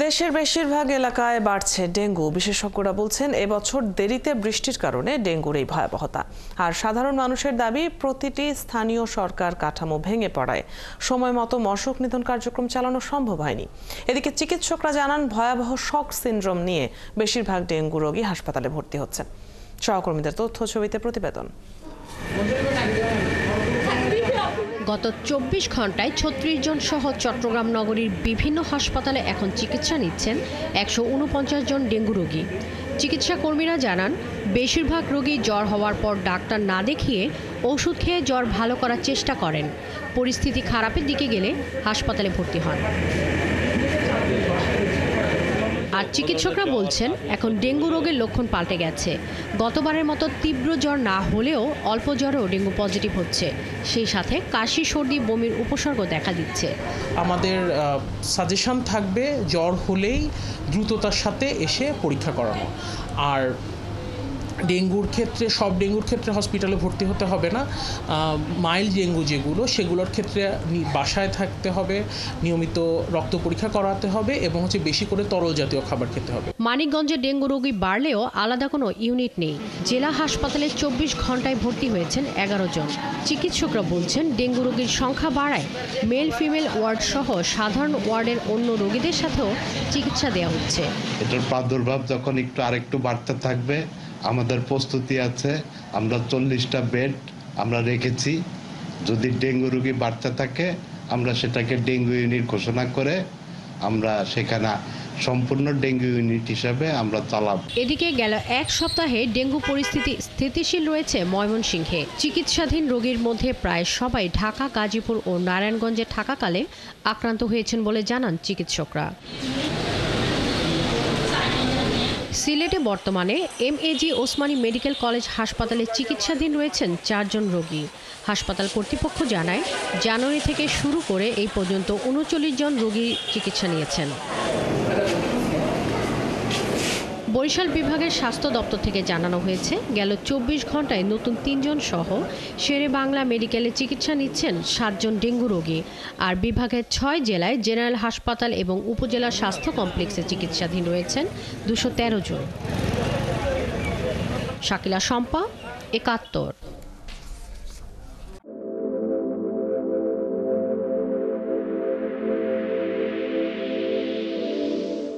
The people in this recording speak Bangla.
দেশের বেশিরভাগ এলাকায় বাড়ছে ডেঙ্গু। বিশেষজ্ঞরা বলছেন এবছর দেরিতে বৃষ্টির কারণে ডেঙ্গুর এই ভয়াবহতা। আর সাধারণ মানুষের দাবি, প্রতিটি স্থানীয় সরকার কাঠামো ভেঙে পড়ায় সময় মতো মশক নিধন কার্যক্রম চালানো সম্ভব হয়নি। এদিকে চিকিৎসকরা জানান, ভয়াবহ শক সিনড্রোম নিয়ে বেশিরভাগ ডেঙ্গু রোগী হাসপাতালে ভর্তি হচ্ছেন। সহকর্মীদের তথ্য ছবিতে প্রতিবেদন। গত ২৪ ঘন্টায় ৩৬ জন সহ চট্টগ্রাম নগরীর বিভিন্ন হাসপাতালে এখন চিকিৎসা নিচ্ছেন ১৪৯ জন ডেঙ্গু রোগী। চিকিৎসা কর্মীরা জানান, বেশিরভাগ রোগী জ্বর হওয়ার পর ডাক্তার না দেখিয়ে ওষুধ খেয়ে জ্বর ভালো করার চেষ্টা করেন। পরিস্থিতি খারাপের দিকে গেলে হাসপাতালে ভর্তি হন। আর চিকিৎসকরা বলছেন, এখন ডেঙ্গু রোগের লক্ষণ পাল্টে গেছে। গতবারের মতো তীব্র জ্বর না হলেও অল্প জ্বরেও ডেঙ্গু পজিটিভ হচ্ছে। সেই সাথে কাশি, সর্দি, বমির উপসর্গ দেখা দিচ্ছে। আমাদের সাজেশন থাকবে জ্বর হলেই দ্রুততার সাথে এসে পরীক্ষা করানো। আর ডেঙ্গুর ক্ষেত্রে হসপিটালে ভর্তি হতে হবে না। মাইল্ড ডেঙ্গু সেগুলোর ক্ষেত্রে বাসায় থাকতে হবে, নিয়মিত রক্ত পরীক্ষা করাতে হবে এবং বেশি করে তরল জাতীয় খাবার খেতে হবে। মানিকগঞ্জে ডেঙ্গু রোগী বাড়লেও আলাদা কোনো ইউনিট নেই। জেলা হাসপাতালে ২৪ ঘন্টায় ভর্তি হয়েছেন ১১ জন। চিকিৎসকরা বলছেন, ডেঙ্গু রোগীর সংখ্যা বাড়ায় মেল ফিমেল ওয়ার্ড সহ সাধারণ ওয়ার্ডের অন্য রোগীদের সাথেও চিকিৎসা দেওয়া হচ্ছে। এটার প্রাদুর্ভাব যখন আরেকটু বাড়তে থাকবে, আমাদের প্রস্তুতি আছে। আমরা ৪০টা বেড আমরা রেখেছি। যদি ডেঙ্গু রোগী বাড়তে থাকে, আমরা সেটাকে ডেঙ্গু ইউনিট ঘোষণা করে আমরা সেখানে সম্পূর্ণ ডেঙ্গু ইউনিট হিসাবে আমরা চালাব। এদিকে গেল এক সপ্তাহে ডেঙ্গু পরিস্থিতি স্থিতিশীল রয়েছে ময়মনসিংহে। চিকিৎসাধীন রোগীর মধ্যে প্রায় সবাই ঢাকা, গাজীপুর ও নারায়ণগঞ্জে থাকাকালে আক্রান্ত হয়েছেন বলে জানান চিকিৎসকরা। সিলেটে বর্তমানে এমএজি ওসমানী মেডিকেল কলেজ হাসপাতালে চিকিৎসাধীন রয়েছেন ৪ জন রোগী। হাসপাতাল কর্তৃপক্ষ জানায়, জানুয়ারি থেকে শুরু করে এই পর্যন্ত ৩৯ জন রোগী চিকিৎসা নিয়েছেন। বরিশাল বিভাগের স্বাস্থ্য দপ্তর থেকে জানানো হয়েছে, গেল ২৪ ঘন্টায় নতুন ৩ জন সহ শেরে বাংলা মেডিকেলে চিকিৎসা নিচ্ছেন ৭ জন ডেঙ্গু রোগী। আর বিভাগের ৬ জেলায় জেনারেল হাসপাতাল এবং উপজেলা স্বাস্থ্য কমপ্লেক্সে চিকিৎসাধীন রয়েছেন ২১৩ জন। শাকিলা শম্পা, ৭১।